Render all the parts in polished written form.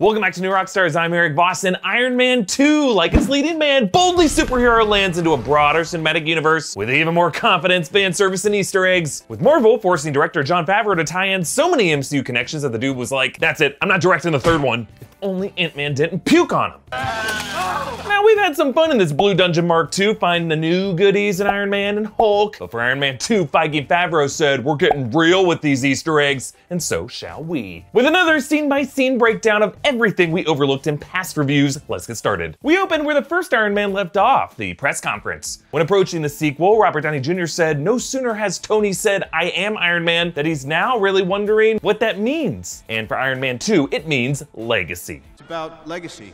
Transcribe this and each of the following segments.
Welcome back to New Rockstars. I'm Erik Voss, and Iron Man 2, like its leading man, boldly superhero lands into a broader cinematic universe with even more confidence, fan service, and Easter eggs. With Marvel forcing director Jon Favreau to tie in so many MCU connections that the dude was like, that's it, I'm not directing the third one. If only Ant-Man didn't puke on him. Now, we've had some fun in this Blue Dungeon Mark II, finding the new goodies in Iron Man and Hulk. But for Iron Man 2, Feige and Favreau said, we're getting real with these Easter eggs, and so shall we. With another scene-by-scene breakdown of everything we overlooked in past reviews, let's get started. We open where the first Iron Man left off, the press conference. When approaching the sequel, Robert Downey Jr. said, no sooner has Tony said, I am Iron Man, that he's now really wondering what that means. And for Iron Man 2, it means legacy. It's about legacy.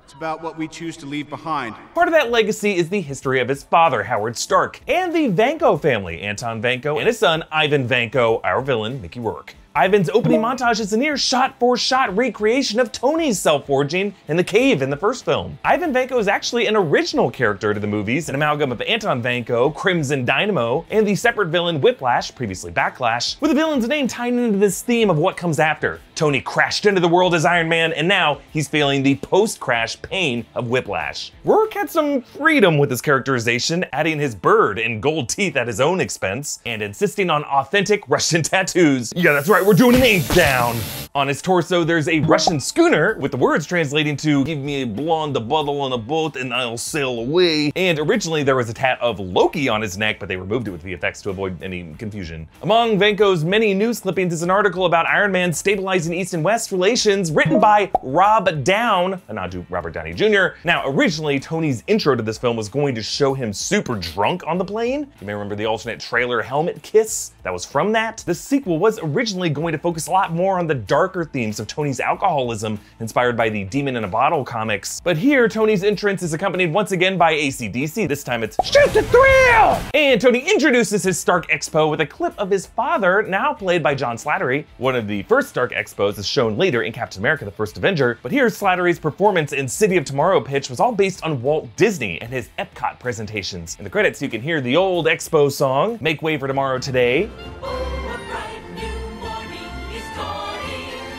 It's about what we choose to leave behind. Part of that legacy is the history of his father, Howard Stark, and the Vanko family, Anton Vanko and his son, Ivan Vanko, our villain, Mickey Rourke. Ivan's opening montage is a near shot-for-shot recreation of Tony's self-forging in the cave in the first film. Ivan Vanko is actually an original character to the movies, an amalgam of Anton Vanko, Crimson Dynamo, and the separate villain Whiplash, previously Backlash, with the villain's name tying into this theme of what comes after. Tony crashed into the world as Iron Man, and now he's feeling the post-crash pain of Whiplash. Rourke had some freedom with his characterization, adding his bird and gold teeth at his own expense, and insisting on authentic Russian tattoos. Yeah, that's right, we're doing an ink down. On his torso, there's a Russian schooner with the words translating to, give me a blonde, a bottle on a boat, and I'll sail away. And originally there was a tat of Loki on his neck, but they removed it with VFX to avoid any confusion. Among Vanko's many news clippings is an article about Iron Man stabilizing East and West relations, written by Rob Down, a nod to Robert Downey Jr. Now, originally, Tony's intro to this film was going to show him super drunk on the plane. You may remember the alternate trailer helmet kiss. That was from that. The sequel was originally going to focus a lot more on the darker themes of Tony's alcoholism, inspired by the Demon in a Bottle comics. But here, Tony's entrance is accompanied once again by AC/DC. This time it's Shoot the Thrill! And Tony introduces his Stark Expo with a clip of his father, now played by John Slattery. One of the first Stark Expos is shown later in Captain America: The First Avenger, but here Slattery's performance in City of Tomorrow pitch was all based on Walt Disney and his Epcot presentations. In the credits, you can hear the old Expo song, Make Way for Tomorrow Today,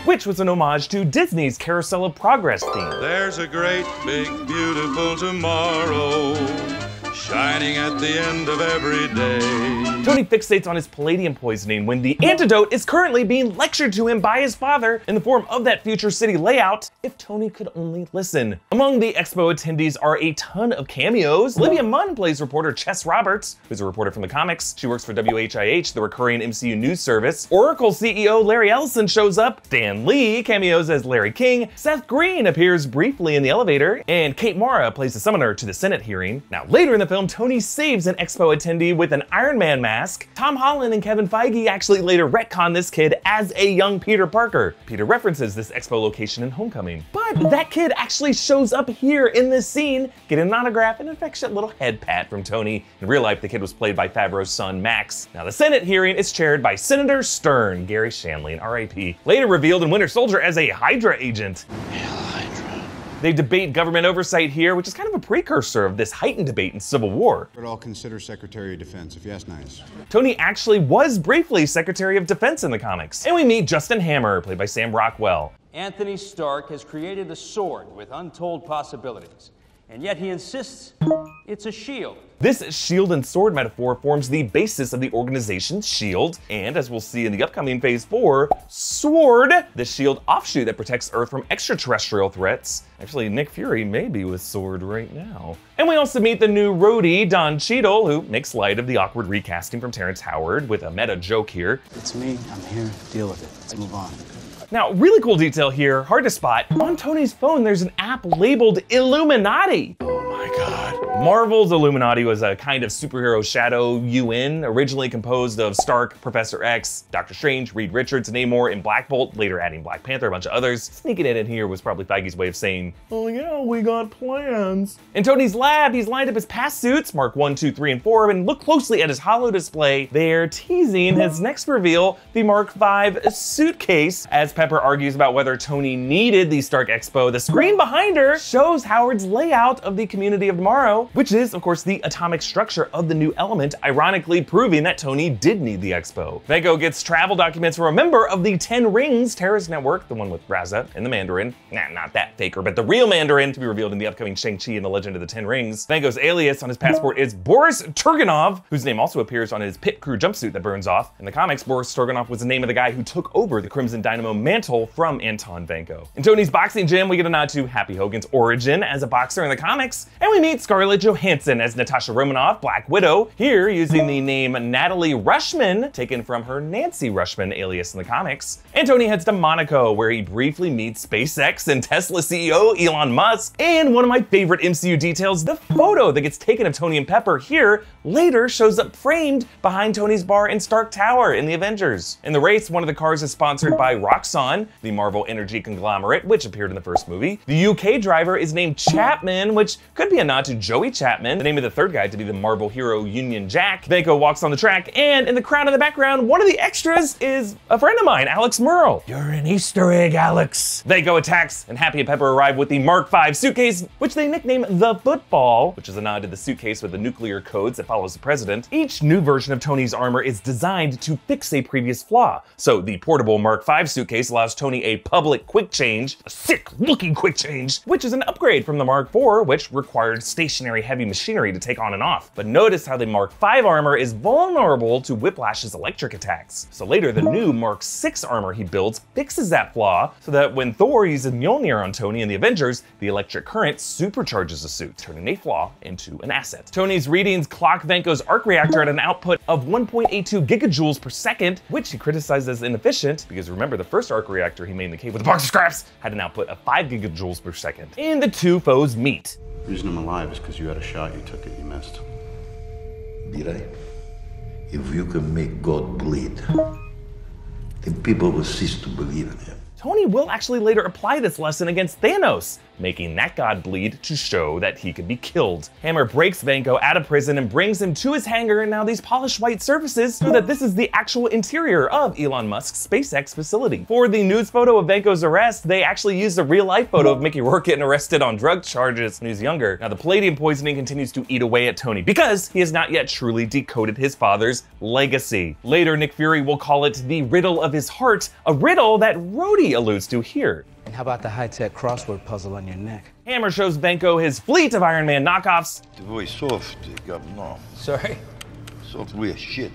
which was an homage to Disney's Carousel of Progress theme. There's a great, big, beautiful tomorrow shining at the end of every day. Tony fixates on his palladium poisoning when the antidote is currently being lectured to him by his father in the form of that future city layout, if Tony could only listen. Among the expo attendees are a ton of cameos. Olivia Munn plays reporter Chess Roberts, who's a reporter from the comics. She works for WHIH, the recurring MCU news service. Oracle CEO Larry Ellison shows up. Stan Lee cameos as Larry King. Seth Green appears briefly in the elevator. And Kate Mara plays the summoner to the Senate hearing. Now, later in the film, Tony saves an expo attendee with an Iron Man mask. Tom Holland and Kevin Feige actually later retcon this kid as a young Peter Parker. Peter references this expo location in Homecoming. But that kid actually shows up here in this scene, getting an autograph and an affectionate little head pat from Tony. In real life, the kid was played by Favreau's son, Max. Now, the Senate hearing is chaired by Senator Stern, Gary Shandling, RIP, later revealed in Winter Soldier as a Hydra agent. They debate government oversight here, which is kind of a precursor of this heightened debate in Civil War. But I'll consider Secretary of Defense, if you ask nice. Tony actually was briefly Secretary of Defense in the comics. And we meet Justin Hammer, played by Sam Rockwell. Anthony Stark has created a sword with untold possibilities, and yet he insists it's a shield. This shield and sword metaphor forms the basis of the organization's shield, and as we'll see in the upcoming Phase 4, Sword, the shield offshoot that protects Earth from extraterrestrial threats. Actually, Nick Fury may be with Sword right now. And we also meet the new roadie, Don Cheadle, who makes light of the awkward recasting from Terrence Howard with a meta joke here. It's me, I'm here, deal with it, let's move on. Now, really cool detail here, hard to spot. On Tony's phone, there's an app labeled Illuminati. Oh my God. Marvel's Illuminati was a kind of superhero shadow UN, originally composed of Stark, Professor X, Doctor Strange, Reed Richards, Namor, and Black Bolt, later adding Black Panther, a bunch of others. Sneaking it in here was probably Feige's way of saying, oh yeah, we got plans. In Tony's lab, he's lined up his past suits, Mark 1, 2, 3, and 4, and look closely at his holo display. They're teasing his next reveal, the Mark 5 suitcase. As Pepper argues about whether Tony needed the Stark Expo, the screen behind her shows Howard's layout of the Community of Tomorrow, Expo, which is, of course, the atomic structure of the new element, ironically proving that Tony did need the Expo. Vanko gets travel documents from a member of the 10 Rings terrorist network, the one with Raza and the Mandarin. Nah, not that faker, but the real Mandarin, to be revealed in the upcoming Shang-Chi and the Legend of the 10 Rings. Vanko's alias on his passport is Boris Turganov, whose name also appears on his pit crew jumpsuit that burns off. In the comics, Boris Turganov was the name of the guy who took over the Crimson Dynamo mantle from Anton Vanko. In Tony's boxing gym, we get a nod to Happy Hogan's origin as a boxer in the comics, and we meet Scarlett Johansson as Natasha Romanoff, Black Widow, here using the name Natalie Rushman, taken from her Nancy Rushman alias in the comics. And Tony heads to Monaco, where he briefly meets SpaceX and Tesla CEO Elon Musk. And one of my favorite MCU details, the photo that gets taken of Tony and Pepper here later shows up framed behind Tony's bar in Stark Tower in the Avengers. In the race, one of the cars is sponsored by Roxxon, the Marvel energy conglomerate, which appeared in the first movie. The UK driver is named Chapman, which could be a nod to Joey Chapman, the name of the third guy to be the Marvel hero Union Jack. Vanko walks on the track, and in the crowd in the background, one of the extras is a friend of mine, Alex Merle. You're an Easter egg, Alex. Vanko attacks, and Happy and Pepper arrive with the Mark V suitcase, which they nickname the Football, which is a nod to the suitcase with the nuclear codes that follows the president. Each new version of Tony's armor is designed to fix a previous flaw. So the portable Mark V suitcase allows Tony a public quick change, a sick-looking quick change, which is an upgrade from the Mark IV, which required stationary heavy machinery to take on and off. But notice how the Mark V armor is vulnerable to Whiplash's electric attacks. So later, the new Mark VI armor he builds fixes that flaw, so that when Thor uses Mjolnir on Tony in the Avengers, the electric current supercharges the suit, turning a flaw into an asset. Tony's readings clock Vanko's arc reactor at an output of 1.82 gigajoules per second, which he criticized as inefficient, because remember, the first arc reactor he made in the cave with a box of scraps had an output of 5 gigajoules per second. And the two foes meet. The reason I'm alive is because you had a shot, you took it, you missed. Did I? If you can make God bleed, then people will cease to believe in him. Tony will actually later apply this lesson against Thanos, making that god bleed to show that he could be killed. Hammer breaks Vanko out of prison and brings him to his hangar, and now these polished white surfaces show that this is the actual interior of Elon Musk's SpaceX facility. For the news photo of Vanko's arrest, they actually used a real-life photo of Mickey Rourke getting arrested on drug charges when he was younger. Now the palladium poisoning continues to eat away at Tony because he has not yet truly decoded his father's legacy. Later, Nick Fury will call it the riddle of his heart, a riddle that Rhodey alludes to here. And how about the high-tech crossword puzzle on your neck? Hammer shows Vanko his fleet of Iron Man knockoffs. Твой софт, говно. Sorry? Software shit.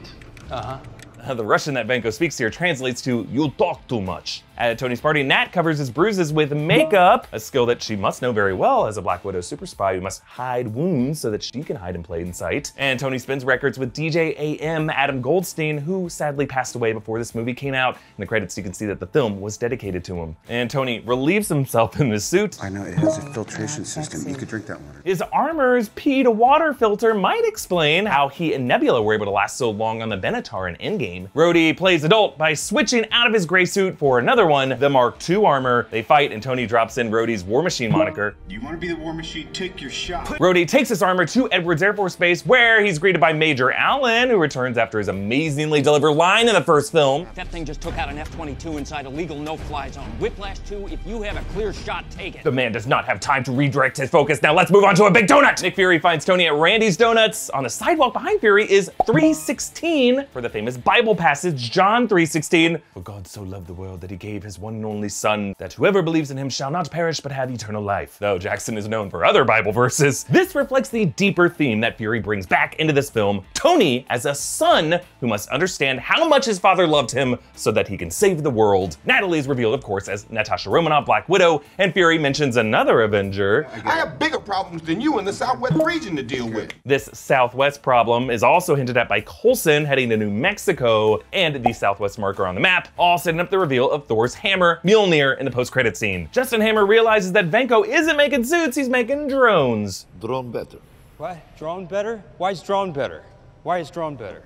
The Russian that Vanko speaks here translates to, "You talk too much." At Tony's party, Nat covers his bruises with makeup, a skill that she must know very well as a Black Widow super spy who must hide wounds so that she can hide in plain sight. And Tony spins records with DJ AM Adam Goldstein, who sadly passed away before this movie came out. In the credits, you can see that the film was dedicated to him. And Tony relieves himself in his suit. I know, it has a filtration system. You could drink that water. His armor's pee-to-water filter might explain how he and Nebula were able to last so long on the Benatar in Endgame. Rhodey plays adult by switching out of his gray suit for another one, the Mark II armor. They fight and Tony drops in Rhodey's War Machine moniker. You want to be the War Machine? Take your shot. Rhodey takes his armor to Edwards Air Force Base, where he's greeted by Major Allen, who returns after his amazingly delivered line in the first film. That thing just took out an F-22 inside a legal no-fly zone. Whiplash 2, if you have a clear shot, take it. The man does not have time to redirect his focus. Now let's move on to a big donut. Nick Fury finds Tony at Randy's Donuts. On the sidewalk behind Fury is 3:16 for the famous Bible passage, John 3:16. For God so loved the world that he gave his one and only son, that whoever believes in him shall not perish but have eternal life. Though Jackson is known for other Bible verses, this reflects the deeper theme that Fury brings back into this film, Tony as a son who must understand how much his father loved him so that he can save the world. Natalie is revealed, of course, as Natasha Romanoff, Black Widow, and Fury mentions another Avenger. I have bigger problems than you in the Southwest region to deal with. This Southwest problem is also hinted at by Coulson heading to New Mexico, and the Southwest marker on the map, all setting up the reveal of Thor's hammer, Mjolnir, in the post-credit scene. Justin Hammer realizes that Vanko isn't making suits, he's making drones. Drone better. What? Drone better? Why is drone better? Why is drone better?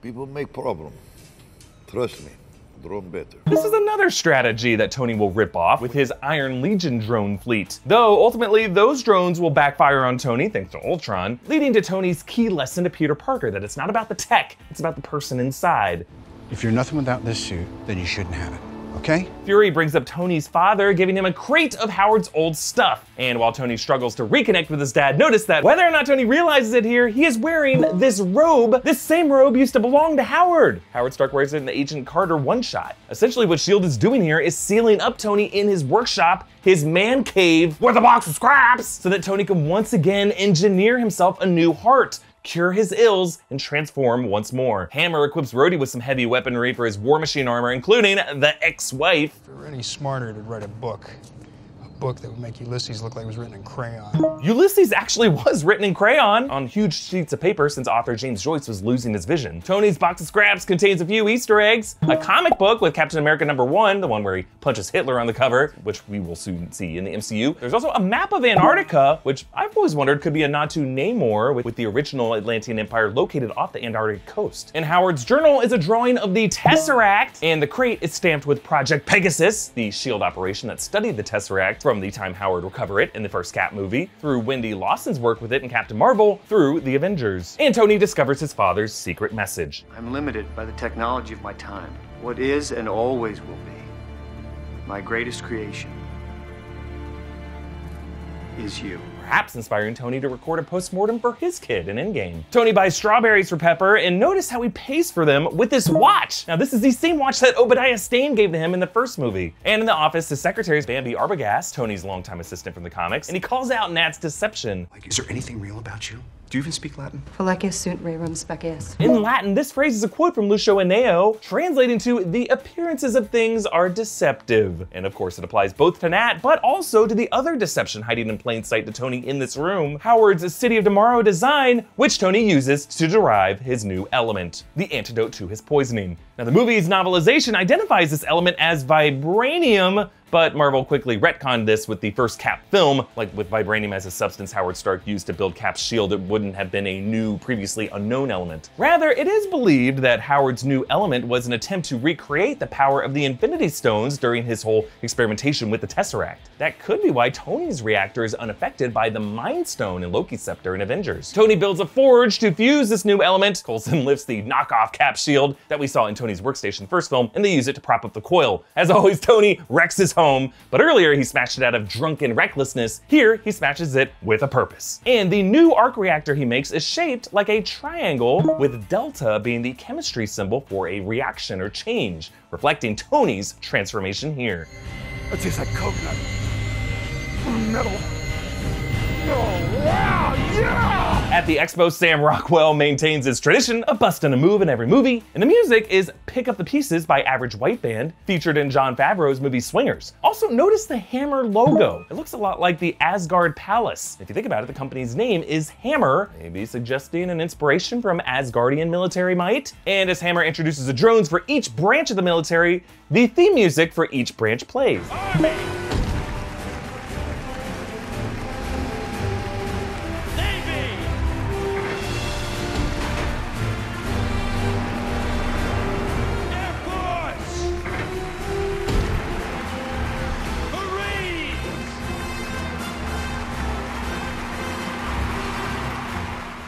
People make problem. Trust me, drone better. This is another strategy that Tony will rip off with his Iron Legion drone fleet. Though ultimately those drones will backfire on Tony thanks to Ultron, leading to Tony's key lesson to Peter Parker that it's not about the tech, it's about the person inside. If you're nothing without this suit, then you shouldn't have it. okay? Fury brings up Tony's father, giving him a crate of Howard's old stuff. And while Tony struggles to reconnect with his dad, notice that whether or not Tony realizes it here, he is wearing this robe. This same robe used to belong to Howard. Howard Stark wears it in the Agent Carter one-shot. Essentially what S.H.I.E.L.D. is doing here is sealing up Tony in his workshop, his man cave, with a box of scraps, so that Tony can once again engineer himself a new heart, cure his ills, and transform once more. Hammer equips Rhodey with some heavy weaponry for his War Machine armor, including the ex-wife. If you're any smarter to write a book that would make Ulysses look like it was written in crayon. Ulysses actually was written in crayon on huge sheets of paper since author James Joyce was losing his vision. Tony's box of scraps contains a few Easter eggs, a comic book with Captain America #1, the one where he punches Hitler on the cover, which we will soon see in the MCU. There's also a map of Antarctica, which I've always wondered could be a nod to Namor, with the original Atlantean Empire located off the Antarctic coast. And Howard's journal is a drawing of the Tesseract, and the crate is stamped with Project Pegasus, the S.H.I.E.L.D. operation that studied the Tesseract from the time Howard recovered it in the first Cap movie, through Wendy Lawson's work with it in Captain Marvel, through the Avengers. And Tony discovers his father's secret message. I'm limited by the technology of my time. What is and always will be my greatest creation is you. Perhaps inspiring Tony to record a postmortem for his kid in Endgame. Tony buys strawberries for Pepper, and notice how he pays for them with this watch. Now, this is the same watch that Obadiah Stane gave to him in the first movie. And in the office, his secretary is Bambi Arbogast, Tony's longtime assistant from the comics, and he calls out Nat's deception. Like, is there anything real about you? Do you even speak Latin? Felecis sunt rerum species. In Latin, this phrase is a quote from Lucio Aineo, translating to "the appearances of things are deceptive." And of course, it applies both to Nat, but also to the other deception hiding in plain sight to Tony in this room, Howard's City of Tomorrow design, which Tony uses to derive his new element, the antidote to his poisoning. Now, the movie's novelization identifies this element as vibranium, but Marvel quickly retconned this with the first Cap film. Like with vibranium as a substance Howard Stark used to build Cap's shield, it wouldn't have been a new, previously unknown element. Rather, it is believed that Howard's new element was an attempt to recreate the power of the Infinity Stones during his whole experimentation with the Tesseract. That could be why Tony's reactor is unaffected by the Mind Stone and Loki's scepter in Avengers. Tony builds a forge to fuse this new element. Coulson lifts the knockoff Cap shield that we saw in Tony's workstation in the first film, and they use it to prop up the coil. As always, Tony wrecks his home, but earlier he smashed it out of drunken recklessness. Here, he smashes it with a purpose. And the new arc reactor he makes is shaped like a triangle, with delta being the chemistry symbol for a reaction or change, reflecting Tony's transformation here. It tastes like coconut. Metal. Oh, wow, yeah! At the expo, Sam Rockwell maintains his tradition of busting a move in every movie, and the music is Pick Up the Pieces by Average White Band, featured in Jon Favreau's movie Swingers. Also, notice the Hammer logo. It looks a lot like the Asgard Palace. If you think about it, the company's name is Hammer, maybe suggesting an inspiration from Asgardian military might. And as Hammer introduces the drones for each branch of the military, the theme music for each branch plays. Army.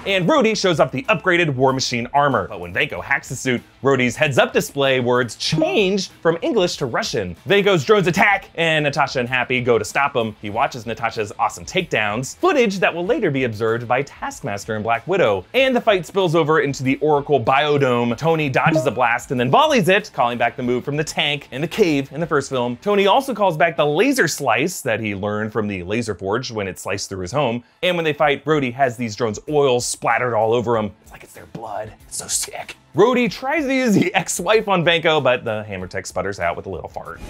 And Rhodey shows off the upgraded War Machine armor. But when Vanko hacks the suit, Rhodey's heads-up display words change from English to Russian. Vanko's drones attack, and Natasha and Happy go to stop him. He watches Natasha's awesome takedowns, footage that will later be observed by Taskmaster and Black Widow. And the fight spills over into the Oracle Biodome. Tony dodges a blast and then volleys it, calling back the move from the tank in the cave in the first film. Tony also calls back the laser slice that he learned from the laser forge when it sliced through his home. And when they fight, Rhodey has these drones oil splattered all over him. It's like it's their blood. It's so sick. Rhodey tries to use the ex-wife on Vanko, but the hammer tech sputters out with a little fart.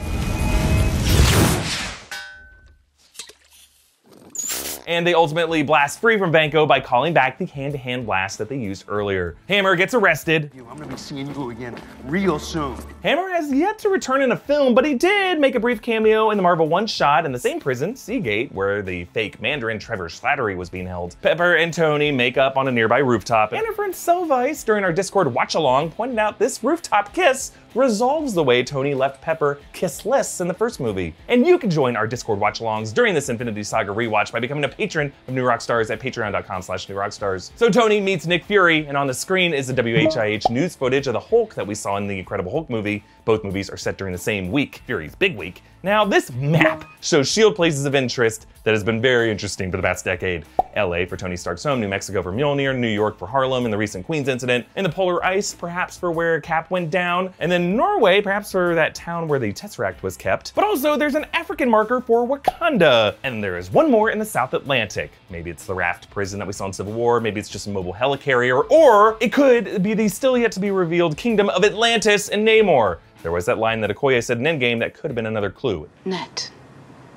And they ultimately blast free from Vanko by calling back the hand-to-hand blast that they used earlier. Hammer gets arrested. I'm gonna be seeing you again real soon. Hammer has yet to return in a film, but he did make a brief cameo in the Marvel one-shot in the same prison, Seagate, where the fake Mandarin Trevor Slattery was being held. Pepper and Tony make up on a nearby rooftop, and our friend Selvice, during our Discord watch-along, pointed out this rooftop kiss resolves the way Tony left Pepper kissless in the first movie. And you can join our Discord watch-alongs during this Infinity Saga rewatch by becoming a patron of New Rockstars at patreon.com/newrockstars. So Tony meets Nick Fury, and on the screen is the WHIH news footage of the Hulk that we saw in the Incredible Hulk movie. Both movies are set during the same week, Fury's big week. Now, this map shows S.H.I.E.L.D. places of interest that has been very interesting for the past decade. LA for Tony Stark's home, New Mexico for Mjolnir, New York for Harlem and the recent Queens incident, and the polar ice perhaps for where Cap went down, and then Norway perhaps for that town where the Tesseract was kept. But also there's an African marker for Wakanda, and there is one more in the South Atlantic. Maybe it's the raft prison that we saw in Civil War, maybe it's just a mobile helicarrier, or it could be the still yet to be revealed kingdom of Atlantis and Namor. There was that line that Okoye said in Endgame that could have been another clue. Nat,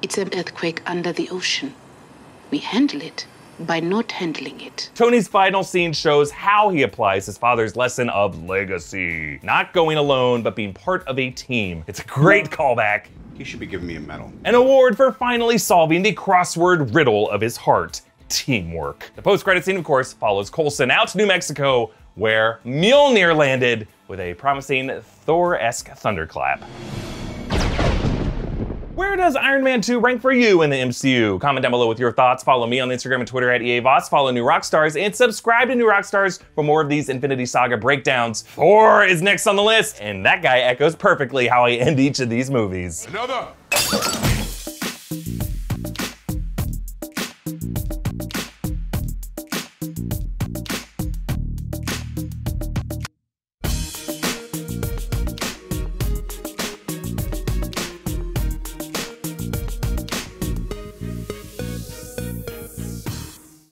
it's an earthquake under the ocean. We handle it by not handling it. Tony's final scene shows how he applies his father's lesson of legacy. Not going alone, but being part of a team. It's a great callback. He should be giving me a medal. An award for finally solving the crossword riddle of his heart. Teamwork. The post-credit scene, of course, follows Coulson out to New Mexico, where Mjolnir landed with a promising Thor-esque thunderclap. Where does Iron Man 2 rank for you in the MCU? Comment down below with your thoughts. Follow me on Instagram and Twitter at Erik Voss. Follow New Rockstars and subscribe to New Rockstars for more of these Infinity Saga breakdowns. Thor is next on the list, and that guy echoes perfectly how I end each of these movies. Another!